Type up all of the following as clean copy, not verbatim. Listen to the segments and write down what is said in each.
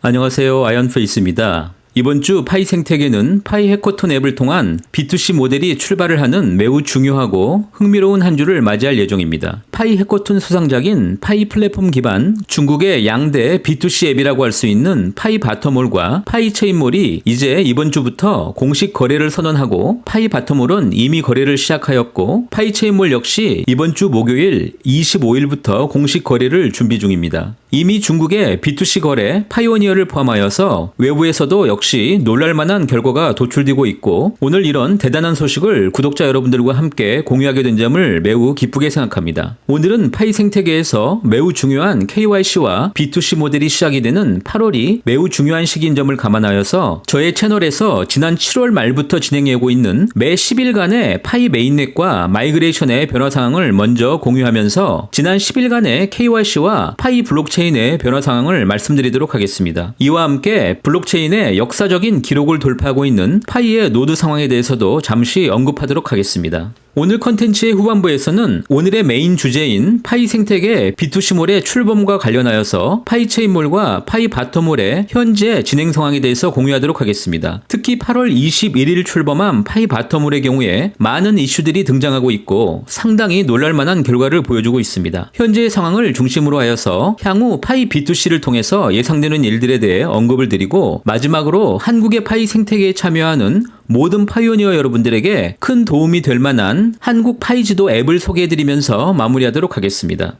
안녕하세요. 아이언페이스입니다. 이번 주 파이 생태계는 파이 해커톤 앱을 통한 B2C 모델이 출발을 하는 매우 중요하고 흥미로운 한 주를 맞이할 예정입니다. 파이 해커톤 수상작인 파이 플랫폼 기반 중국의 양대 B2C 앱이라고 할 수 있는 파이 바터몰과 파이 체인몰이 이제 이번 주부터 공식 거래를 선언하고 파이 바터몰은 이미 거래를 시작하였고 파이 체인몰 역시 이번 주 목요일 25일부터 공식 거래를 준비 중입니다. 이미 중국의 B2C 거래 파이오니어를 포함하여서 외부에서도 역시 놀랄만한 결과가 도출되고 있고 오늘 이런 대단한 소식을 구독자 여러분들과 함께 공유하게 된 점을 매우 기쁘게 생각합니다. 오늘은 파이 생태계에서 매우 중요한 KYC와 B2C 모델이 시작이 되는 8월이 매우 중요한 시기인 점을 감안하여서 저의 채널에서 지난 7월 말부터 진행하고 있는 매 10일간의 파이 메인넷과 마이그레이션의 변화 상황을 먼저 공유하면서 지난 10일간의 KYC와 파이 블록체인의 변화 상황을 말씀드리도록 하겠습니다. 이와 함께 블록체인의 역사적인 기록을 돌파하고 있는 파이의 노드 상황에 대해서도 잠시 언급하도록 하겠습니다. 오늘 컨텐츠의 후반부에서는 오늘의 메인 주제인 파이 생태계 B2C몰의 출범과 관련하여서 파이 체인몰과 파이 바터몰의 현재 진행 상황에 대해서 공유하도록 하겠습니다. 특히 8월 21일 출범한 파이 바터몰의 경우에 많은 이슈들이 등장하고 있고 상당히 놀랄만한 결과를 보여주고 있습니다. 현재의 상황을 중심으로 하여서 향후 파이 B2C를 통해서 예상되는 일들에 대해 언급을 드리고 마지막으로 한국의 파이 생태계에 참여하는 모든 파이오니어 여러분들에게 큰 도움이 될 만한 한국 파이지도 앱을 소개해드리면서 마무리하도록 하겠습니다.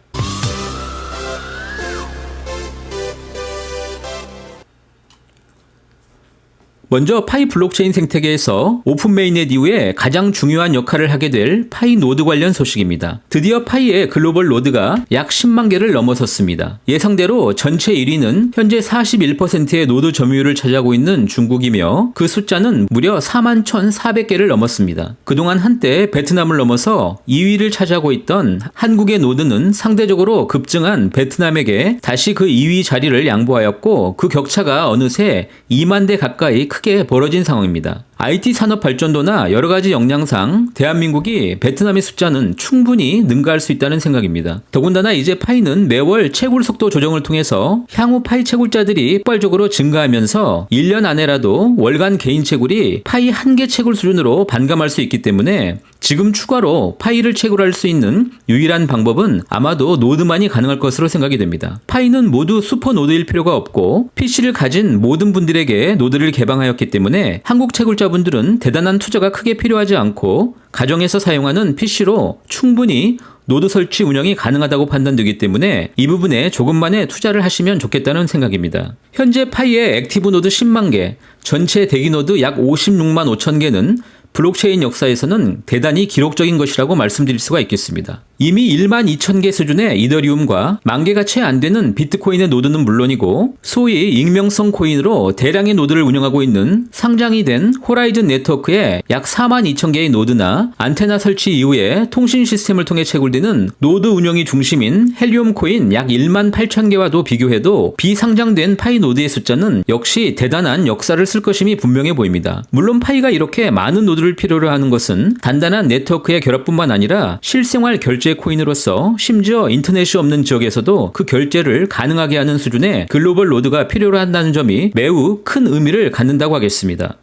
먼저 파이 블록체인 생태계에서 오픈 메인넷 이후에 가장 중요한 역할을 하게 될 파이 노드 관련 소식입니다. 드디어 파이의 글로벌 노드가 약 10만 개를 넘어섰습니다. 예상대로 전체 1위는 현재 41%의 노드 점유율을 차지하고 있는 중국이며 그 숫자는 무려 41,400개를 넘었습니다. 그동안 한때 베트남을 넘어서 2위를 차지하고 있던 한국의 노드는 상대적으로 급증한 베트남에게 다시 그 2위 자리를 양보하였고 그 격차가 어느새 2만 대 가까이 크게 벌어진 상황입니다. IT 산업 발전도나 여러 가지 역량상 대한민국이 베트남의 숫자는 충분히 능가할 수 있다는 생각입니다. 더군다나 이제 파이는 매월 채굴 속도 조정을 통해서 향후 파이 채굴자들이 폭발적으로 증가하면서 1년 안에라도 월간 개인 채굴이 파이 1개 채굴 수준으로 반감할 수 있기 때문에 지금 추가로 파이를 채굴할 수 있는 유일한 방법은 아마도 노드만이 가능할 것으로 생각이 됩니다. 파이는 모두 슈퍼 노드일 필요가 없고 PC를 가진 모든 분들에게 노드를 개방하였기 때문에 한국 채굴자분들은 대단한 투자가 크게 필요하지 않고 가정에서 사용하는 PC로 충분히 노드 설치 운영이 가능하다고 판단되기 때문에 이 부분에 조금만의 투자를 하시면 좋겠다는 생각입니다. 현재 파이의 액티브 노드 10만 개, 전체 대기 노드 약 56만 5천 개는 블록체인 역사에서는 대단히 기록적인 것이라고 말씀드릴 수가 있겠습니다. 이미 1만 2천 개 수준의 이더리움과 1만 개가 채 안 되는 비트코인의 노드는 물론이고 소위 익명성 코인으로 대량의 노드를 운영하고 있는 상장이 된 호라이즌 네트워크의 약 4만 2천 개의 노드나 안테나 설치 이후에 통신 시스템을 통해 채굴되는 노드 운영이 중심인 헬리움 코인 약 1만 8천 개와도 비교해도 비상장된 파이 노드의 숫자는 역시 대단한 역사를 쓸 것임이 분명해 보입니다. 물론 파이가 이렇게 많은 노드를 필요로 하는 것은 단단한 네트워크의 결합뿐만 아니라 실생활 결제 코인으로서 심지어 인터넷이 없는 지역에서도 그 결제를 가능하게 하는 수준의 글로벌 노드가 필요로 한다는 점이 매우 큰 의미를 갖는다고 하겠습니다.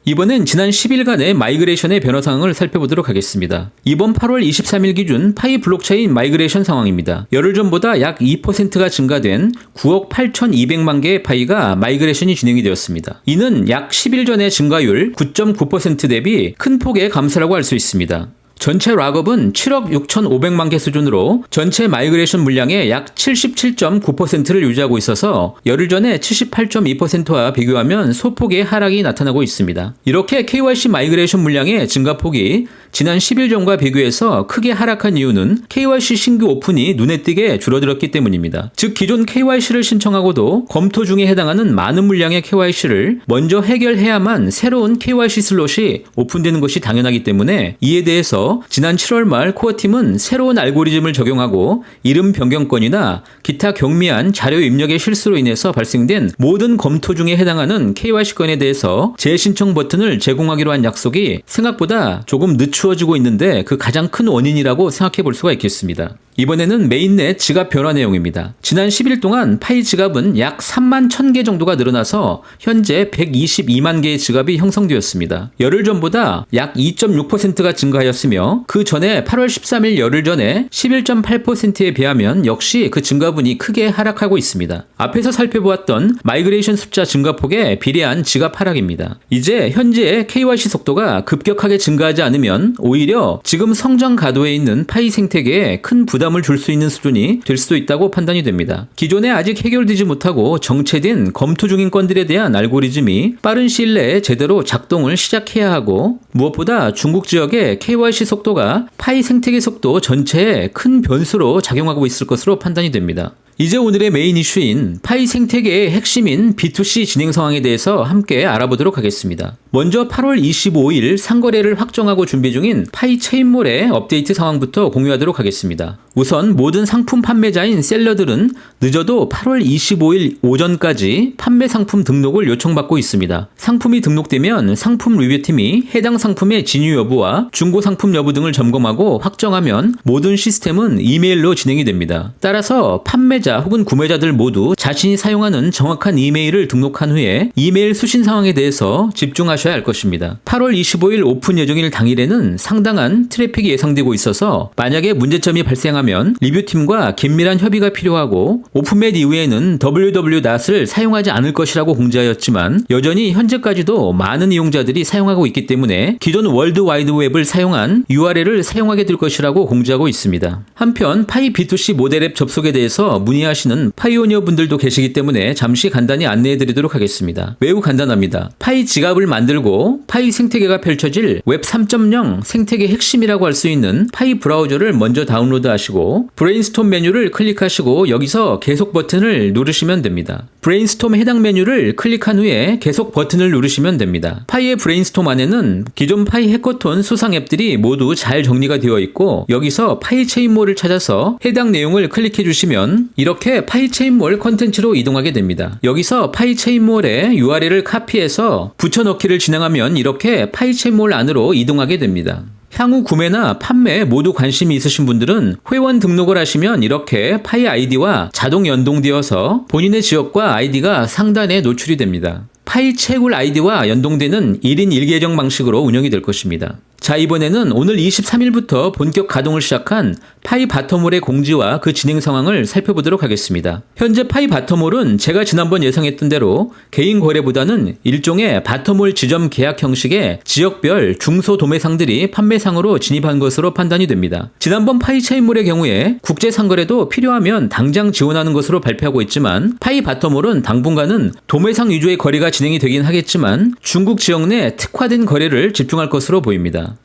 이번엔 지난 10일간의 마이그레이션의 변화 상황을 살펴보도록 하겠습니다. 이번 8월 23일 기준 파이 블록체인 마이그레이션 상황입니다. 열흘 전보다 약 2%가 증가된 9억 8,200만 개의 파이가 마이그레이션이 진행이 되었습니다. 이는 약 10일 전의 증가율 9.9% 대비 큰 폭의 감소라고 할 수 있습니다. 전체 락업은 7억 6,500만 개 수준으로 전체 마이그레이션 물량의 약 77.9%를 유지하고 있어서 열흘 전에 78.2%와 비교하면 소폭의 하락이 나타나고 있습니다. 이렇게 KYC 마이그레이션 물량의 증가폭이 지난 10일 전과 비교해서 크게 하락한 이유는 KYC 신규 오픈이 눈에 띄게 줄어들었기 때문입니다. 즉 기존 KYC를 신청하고도 검토 중에 해당하는 많은 물량의 KYC를 먼저 해결해야만 새로운 KYC 슬롯이 오픈되는 것이 당연하기 때문에 이에 대해서 지난 7월 말 코어팀은 새로운 알고리즘을 적용하고 이름 변경권이나 기타 경미한 자료 입력의 실수로 인해서 발생된 모든 검토 중에 해당하는 KYC건에 대해서 재신청 버튼을 제공하기로 한 약속이 생각보다 조금 늦추어지고 있는데 그 가장 큰 원인이라고 생각해 볼 수가 있겠습니다. 이번에는 메인넷 지갑 변화 내용입니다. 지난 10일 동안 파이 지갑은 약 3만 1000개 정도가 늘어나서 현재 122만 개의 지갑이 형성되었습니다. 열흘 전보다 약 2.6%가 증가하였으며 그 전에 8월 13일 열흘 전에 11.8%에 비하면 역시 그 증가분이 크게 하락하고 있습니다. 앞에서 살펴보았던 마이그레이션 숫자 증가폭에 비례한 지갑 하락입니다. 이제 현재의 KYC 속도가 급격하게 증가하지 않으면 오히려 지금 성장 가도에 있는 파이 생태계에 큰 부담을 줄 수 있는 수준이 될 수도 있다고 판단이 됩니다. 기존에 아직 해결되지 못하고 정체된 검토 중인 건들에 대한 알고리즘이 빠른 시일 내에 제대로 작동을 시작해야 하고 무엇보다 중국 지역의 KYC 속도가 파이 생태계 속도 전체에 큰 변수로 작용하고 있을 것으로 판단이 됩니다. 이제 오늘의 메인 이슈인 파이 생태계의 핵심인 B2C 진행 상황에 대해서 함께 알아보도록 하겠습니다. 먼저 8월 25일 상거래를 확정하고 준비 중인 파이 체인몰의 업데이트 상황부터 공유하도록 하겠습니다. 우선 모든 상품 판매자인 셀러들은 늦어도 8월 25일 오전까지 판매 상품 등록을 요청받고 있습니다. 상품이 등록되면 상품 리뷰팀이 해당 상품의 진유 여부와 중고 상품 여부 등을 점검하고 확정하면 모든 시스템은 이메일로 진행이 됩니다. 따라서 판매자 혹은 구매자들 모두 자신이 사용하는 정확한 이메일을 등록한 후에 이메일 수신 상황에 대해서 집중하셔야 할 것입니다. 8월 25일 오픈 예정일 당일에는 상당한 트래픽이 예상되고 있어서 만약에 문제점이 발생하면 리뷰팀과 긴밀한 협의가 필요하고 오픈맷 이후에는 www.을 사용하지 않을 것이라고 공지하였지만 여전히 현재까지도 많은 이용자들이 사용하고 있기 때문에 기존 월드 와이드 웹을 사용한 URL을 사용하게 될 것이라고 공지하고 있습니다. 한편 파이 B2C 모델 앱 접속에 대해서 문의하시는 파이오니어 분들도 계시기 때문에 잠시 간단히 안내해 드리도록 하겠습니다. 매우 간단합니다. 파이 지갑을 만들고 파이 생태계가 펼쳐질 웹 3.0 생태계 핵심이라고 할 수 있는 파이 브라우저를 먼저 다운로드 하시고 브레인스톰 메뉴를 클릭하시고 여기서 계속 버튼을 누르시면 됩니다. 브레인스톰 해당 메뉴를 클릭한 후에 계속 버튼을 누르시면 됩니다. 파이의 브레인스톰 안에는 기존 파이 해커톤 수상 앱들이 모두 잘 정리가 되어 있고 여기서 파이 체인몰을 찾아서 해당 내용을 클릭해 주시면 이렇게 파이 체인몰 컨텐츠로 이동하게 됩니다. 여기서 파이 체인몰의 URL을 카피해서 붙여넣기를 진행하면 이렇게 파이 체인몰 안으로 이동하게 됩니다. 향후 구매나 판매에 모두 관심이 있으신 분들은 회원 등록을 하시면 이렇게 파이 아이디와 자동 연동되어서 본인의 지역과 아이디가 상단에 노출이 됩니다. 파이 채굴 아이디와 연동되는 1인 1계정 방식으로 운영이 될 것입니다. 자, 이번에는 오늘 23일부터 본격 가동을 시작한 파이 바텀홀의 공지와 그 진행 상황을 살펴보도록 하겠습니다. 현재 파이 바텀홀은 제가 지난번 예상했던 대로 개인 거래보다는 일종의 바텀홀 지점 계약 형식의 지역별 중소도매상들이 판매상으로 진입한 것으로 판단이 됩니다. 지난번 파이 체인몰의 경우에 국제상거래도 필요하면 당장 지원하는 것으로 발표하고 있지만 파이 바텀홀은 당분간은 도매상 위주의 거래가 진행이 되긴 하겠지만 중국 지역 내 특화된 거래를 집중할 것으로 보입니다.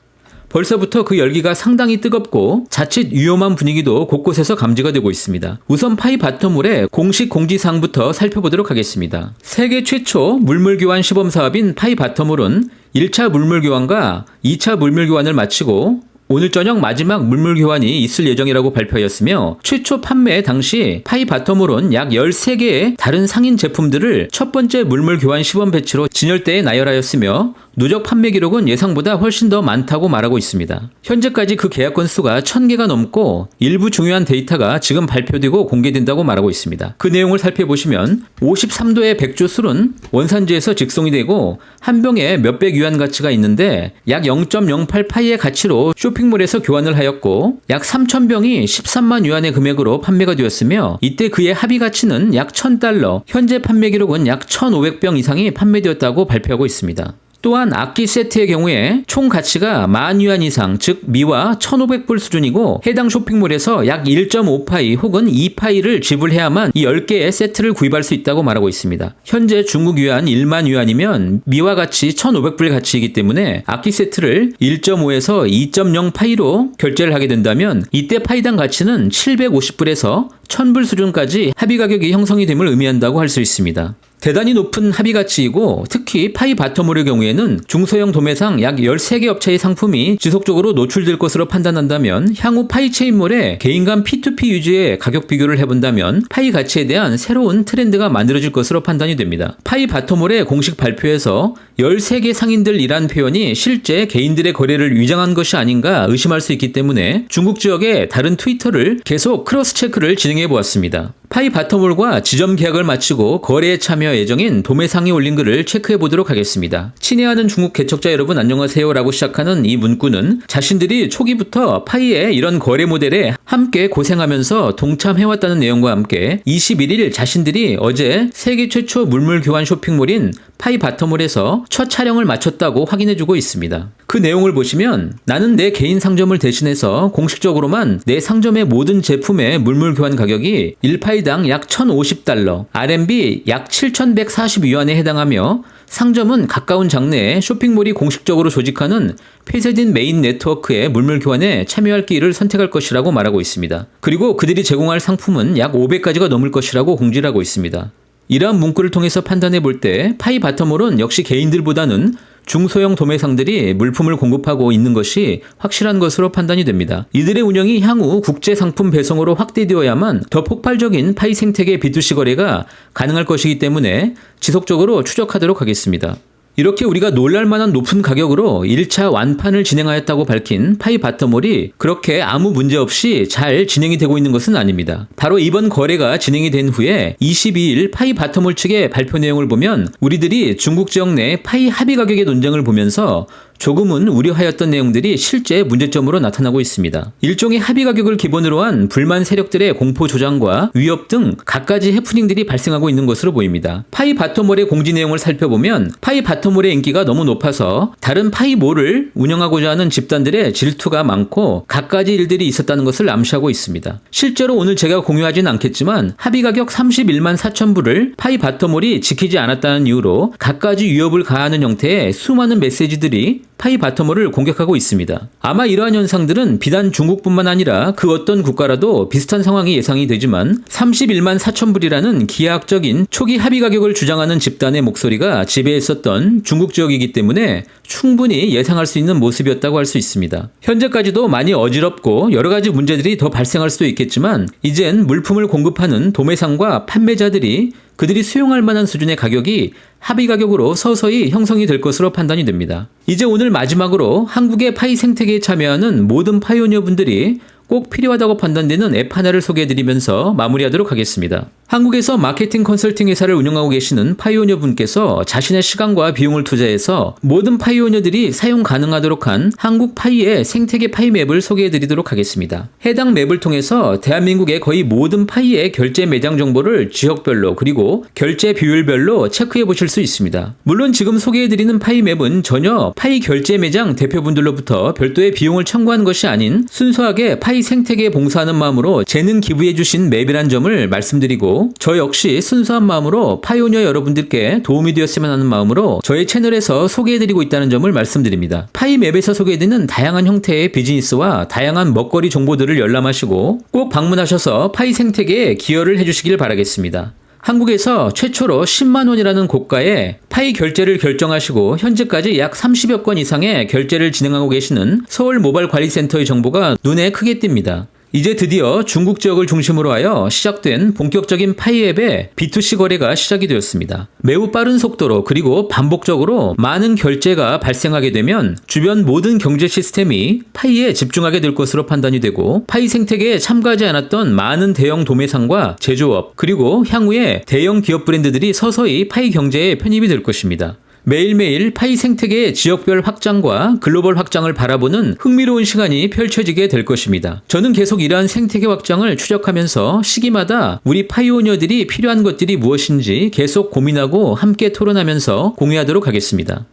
벌써부터 그 열기가 상당히 뜨겁고 자칫 위험한 분위기도 곳곳에서 감지가 되고 있습니다. 우선 파이 바텀홀의 공식 공지사항부터 살펴보도록 하겠습니다. 세계 최초 물물교환 시범사업인 파이 바텀홀은 1차 물물교환과 2차 물물교환을 마치고 오늘 저녁 마지막 물물 교환이 있을 예정이라고 발표하였으며 최초 판매 당시 파이 바텀홀은 약 13개의 다른 상인 제품들을 첫 번째 물물 교환 시범 배치로 진열대에 나열하였으며 누적 판매 기록은 예상보다 훨씬 더 많다고 말하고 있습니다. 현재까지 그 계약 건수가 1000개가 넘고 일부 중요한 데이터가 지금 발표되고 공개된다고 말하고 있습니다. 그 내용을 살펴보시면 53도의 백조 술은 원산지에서 직송이 되고 한 병에 몇백 유안 가치가 있는데 약 0.08 파이의 가치로 쇼핑몰에서 교환을 하였고 약 3000병이 13만 유안의 금액으로 판매가 되었으며 이때 그의 합의 가치는 약 1000달러, 현재 판매 기록은 약 1500병 이상이 판매되었다고 발표하고 있습니다. 또한 악기 세트의 경우에 총 가치가 10,000유안 이상, 즉 미화 1,500불 수준이고 해당 쇼핑몰에서 약 1.5파이 혹은 2파이를 지불해야만 이 10개의 세트를 구입할 수 있다고 말하고 있습니다. 현재 중국 유안 10,000 유안이면 미화 가치 1,500불 가치이기 때문에 악기 세트를 1.5에서 2.0파이로 결제를 하게 된다면 이때 파이당 가치는 750불에서 1,000불 수준까지 합의 가격이 형성이 됨을 의미한다고 할 수 있습니다. 대단히 높은 합의 가치이고 특히 파이 바텀홀의 경우에는 중소형 도매상 약 13개 업체의 상품이 지속적으로 노출될 것으로 판단한다면 향후 파이체인몰의 개인 간 P2P 유지의 가격 비교를 해본다면 파이 가치에 대한 새로운 트렌드가 만들어질 것으로 판단이 됩니다. 파이 바텀홀의 공식 발표에서 13개 상인들이란 표현이 실제 개인들의 거래를 위장한 것이 아닌가 의심할 수 있기 때문에 중국 지역의 다른 트위터를 계속 크로스 체크를 진행해 보았습니다. 파이 바텀홀과 지점 계약을 마치고 거래에 참여 예정인 도매상이 올린 글을 체크해 보도록 하겠습니다. 친애하는 중국 개척자 여러분 안녕하세요 라고 시작하는 이 문구는 자신들이 초기부터 파이의 이런 거래 모델에 함께 고생하면서 동참해왔다는 내용과 함께 21일 자신들이 어제 세계 최초 물물 교환 쇼핑몰인 파이 바텀홀에서 첫 촬영을 마쳤다고 확인해주고 있습니다. 그 내용을 보시면 나는 내 개인 상점을 대신해서 공식적으로만 내 상점의 모든 제품의 물물 교환 가격이 1파이당 약 1,050달러, RMB 약 7,140위안에 해당하며 상점은 가까운 장래에 쇼핑몰이 공식적으로 조직하는 폐쇄된 메인 네트워크의 물물 교환에 참여할 길을 선택할 것이라고 말하고 있습니다. 그리고 그들이 제공할 상품은 약 500가지가 넘을 것이라고 공지를 하고 있습니다. 이러한 문구를 통해서 판단해 볼 때 파이 바텀홀은 역시 개인들보다는 중소형 도매상들이 물품을 공급하고 있는 것이 확실한 것으로 판단이 됩니다. 이들의 운영이 향후 국제 상품 배송으로 확대되어야만 더 폭발적인 파이 생태계 B2C 거래가 가능할 것이기 때문에 지속적으로 추적하도록 하겠습니다. 이렇게 우리가 놀랄만한 높은 가격으로 1차 완판을 진행하였다고 밝힌 파이 바텀홀이 그렇게 아무 문제 없이 잘 진행이 되고 있는 것은 아닙니다. 바로 이번 거래가 진행이 된 후에 22일 파이 바텀홀 측의 발표 내용을 보면 우리들이 중국 지역 내 파이 합의 가격의 논쟁을 보면서 조금은 우려하였던 내용들이 실제 문제점으로 나타나고 있습니다. 일종의 합의 가격을 기본으로 한 불만 세력들의 공포 조장과 위협 등 갖가지 해프닝들이 발생하고 있는 것으로 보입니다. 파이 바텀홀의 공지 내용을 살펴보면 파이 바텀홀의 인기가 너무 높아서 다른 파이몰을 운영하고자 하는 집단들의 질투가 많고 갖가지 일들이 있었다는 것을 암시하고 있습니다. 실제로 오늘 제가 공유하진 않겠지만 합의 가격 31만 4천 불을 파이 바텀홀이 지키지 않았다는 이유로 갖가지 위협을 가하는 형태의 수많은 메시지들이 파이 바텀홀을 공격하고 있습니다. 아마 이러한 현상들은 비단 중국뿐만 아니라 그 어떤 국가라도 비슷한 상황이 예상이 되지만 31만 4천 불이라는 기하학적인 초기 합의 가격을 주장하는 집단의 목소리가 지배했었던 중국 지역이기 때문에 충분히 예상할 수 있는 모습이었다고 할 수 있습니다. 현재까지도 많이 어지럽고 여러 가지 문제들이 더 발생할 수도 있겠지만 이젠 물품을 공급하는 도매상과 판매자들이 그들이 수용할 만한 수준의 가격이 합의 가격으로 서서히 형성이 될 것으로 판단이 됩니다. 이제 오늘 마지막으로 한국의 파이 생태계에 참여하는 모든 파이오니어분들이 꼭 필요하다고 판단되는 앱 하나를 소개해드리면서 마무리하도록 하겠습니다. 한국에서 마케팅 컨설팅 회사를 운영하고 계시는 파이오니어 분께서 자신의 시간과 비용을 투자해서 모든 파이오니어들이 사용 가능하도록 한 한국 파이의 생태계 파이 맵을 소개해드리도록 하겠습니다. 해당 맵을 통해서 대한민국의 거의 모든 파이의 결제 매장 정보를 지역별로 그리고 결제 비율별로 체크해 보실 수 있습니다. 물론 지금 소개해드리는 파이 맵은 전혀 파이 결제 매장 대표분들로부터 별도의 비용을 청구한 것이 아닌 순수하게 파이 생태계에 봉사하는 마음으로 재능 기부해 주신 맵이란 점을 말씀드리고 저 역시 순수한 마음으로 파이오니어 여러분들께 도움이 되었으면 하는 마음으로 저의 채널에서 소개해드리고 있다는 점을 말씀드립니다. 파이 맵에서 소개해드리는 다양한 형태의 비즈니스와 다양한 먹거리 정보들을 열람하시고 꼭 방문하셔서 파이 생태계에 기여를 해주시길 바라겠습니다. 한국에서 최초로 10만 원이라는 고가의 파이 결제를 결정하시고 현재까지 약 30여 건 이상의 결제를 진행하고 계시는 서울 모바일 관리센터의 정보가 눈에 크게 띕니다. 이제 드디어 중국 지역을 중심으로 하여 시작된 본격적인 파이 앱의 B2C 거래가 시작이 되었습니다. 매우 빠른 속도로 그리고 반복적으로 많은 결제가 발생하게 되면 주변 모든 경제 시스템이 파이에 집중하게 될 것으로 판단이 되고 파이 생태계에 참가하지 않았던 많은 대형 도매상과 제조업 그리고 향후에 대형 기업 브랜드들이 서서히 파이 경제에 편입이 될 것입니다. 매일매일 파이 생태계의 지역별 확장과 글로벌 확장을 바라보는 흥미로운 시간이 펼쳐지게 될 것입니다. 저는 계속 이러한 생태계 확장을 추적하면서 시기마다 우리 파이오니어들이 필요한 것들이 무엇인지 계속 고민하고 함께 토론하면서 공유하도록 하겠습니다.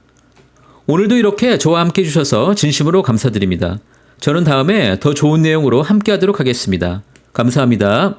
오늘도 이렇게 저와 함께 해주셔서 진심으로 감사드립니다. 저는 다음에 더 좋은 내용으로 함께 하도록 하겠습니다. 감사합니다.